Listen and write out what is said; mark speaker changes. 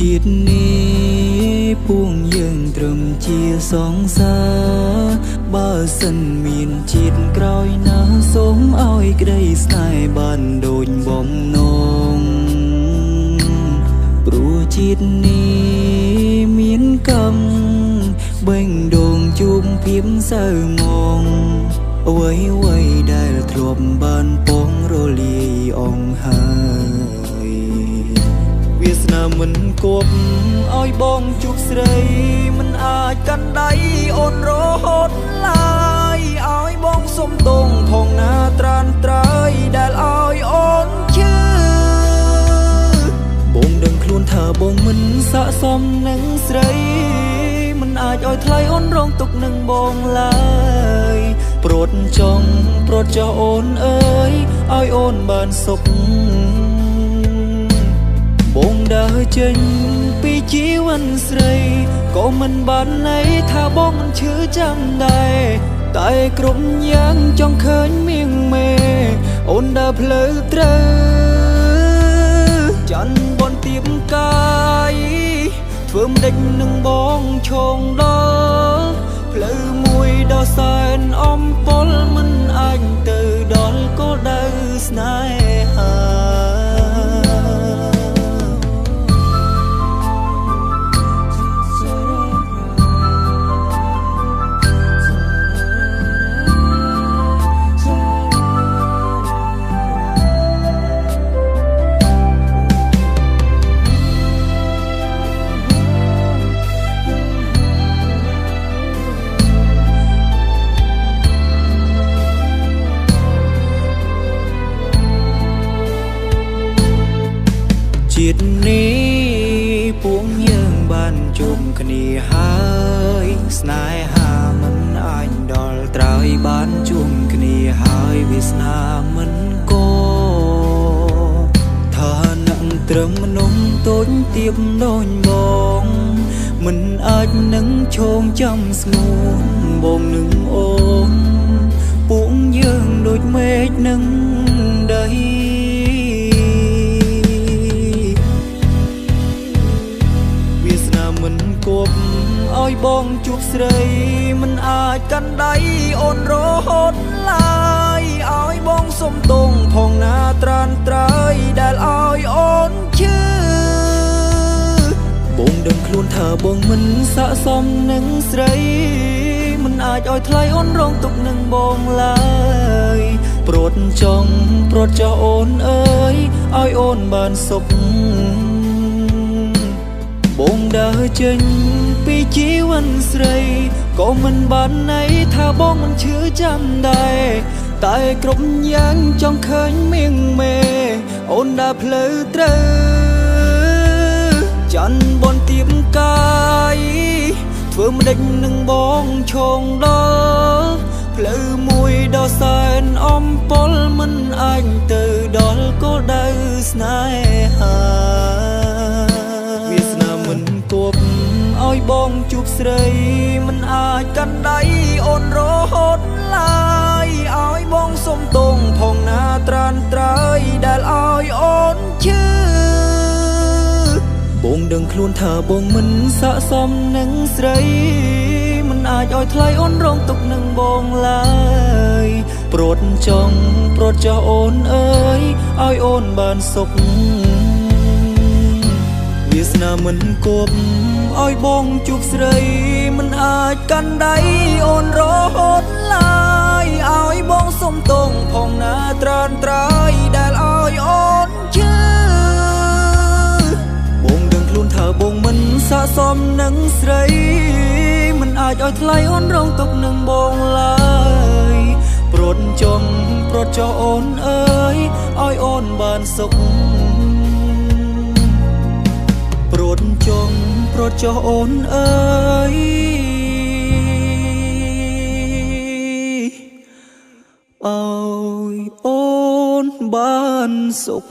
Speaker 1: ជាតិនេះពួងយើងត្រឹមជាសង្សារបើសិនមានជាតិក្រោយណាសូមឲ្យក្តីស្នេហ៍បានដូចបំណងព្រោះជាតិនេះមានកម្មបេងដូងជួបភាពសៅមងអ្វីដែលធ្លាប់បានពងរលាយអង្ហើយវាសនាមិនគប់ឲ្យបងជួបស្រីមិនអាចកាន់ដៃអូនរហូតឡើយឲ្យបងសុំទងផងណាត្រានត្រើយដែលឲ្យអូនឈឺបងដឹងខ្លួនថាបងមិនស័ក្តិសមនឹងស្រីមិនអាចឲ្យថ្លៃអូនរងទុកនឹងបងឡើយព្រួតចង់ព្រួតចោះអូនអើយឲ្យអូនបានសុខបងដើរចេញពីជីវិតស្រីក៏មិនបានន័យថាបងមិនឈឺចាំដែរតែគ្រប់យ៉ាងចង់ឃើញមៀងមេអូនដើរផ្លូវត្រូវច័ន្ទបនទៀបកាយធ្វើមិនដេចនឹងបងឈងដល់ផ្លូវមួយដ៏សែនអំពលមិនអាចទៅដល់គោលដៅស្នេហាជាតិនេះពួងយើងបានជួបគ្នាហើយស្នេហាមិនអាចដល់ត្រើយបានជួបគ្នាហើយវាសនាមិនក៏ថានឹងត្រឹមមនុស្សតូចទៀបដូចបងមិនអាចនឹងឈោងចាំស្ងួនបងនឹងអូនពួងយើងដូចមេឃនឹងដីមិនគប់ឲ្យបងជួបស្រីមិនអាចកាន់ដៃអូនរហូតឡើយឲ្យបងសុំទងផងណាត្រានត្រើយដែលឲ្យអូនឈឺបងដឹងខ្លួនថាបងមិនស័ក្តិសមនឹងស្រីមិនអាចឲ្យថ្លៃអូនរងទុកនឹងបងឡើយព្រួតចង់ព្រួតចោះអូនអើយឲ្យអូនបានសុខបងដើរចេញពីជីវិតស្រីក៏មិនបានន័យថាបងមិនឈឺចាំដែរតែគ្រប់យ៉ាងចង់ឃើញមៀងមេអូនដើរផ្លូវត្រូវច័ន្ទបនទៀបកាយធ្វើមិនដេចនឹងបងឈងដល់ផ្លូវមួយដ៏សែនអំពលមិនអាចទៅដល់គោលដៅស្នេហាមិនគប់ឲ្យបងជួបស្រីមិនអាចកាន់ដៃអូនរហូតឡើយឲ្យបងសុំទងផងណាត្រានត្រើយដែលឲ្យអូនឈឺបងដឹងខ្លួនថាបងមិនស័ក្តិសមនឹងស្រីមិនអាចឲ្យថ្លៃអូនរងទុកនឹងបងឡើយព្រួតចង់ព្រួតចោះអូនអើយឲ្យអូនបានសុខវាសនាមិនគប់ឲ្យបងជួបស្រីមិនអាចកាន់ដៃអូនរហូតឡើយឲ្យបងសុំទងផងណាត្រានត្រើយដែលឲ្យអូនឈឺបងដឹងខ្លួនថាបងមិនស័ក្តិសមនឹងស្រីមិនអាចឲ្យថ្លៃអូនរងទុកនឹងបងឡើយព្រួតចង់ព្រួតចោះអូនអើយឲ្យអូនបានសុខព្រួតចង់ព្រួតចោះអូនអើយឲ្យអូនបានសុខ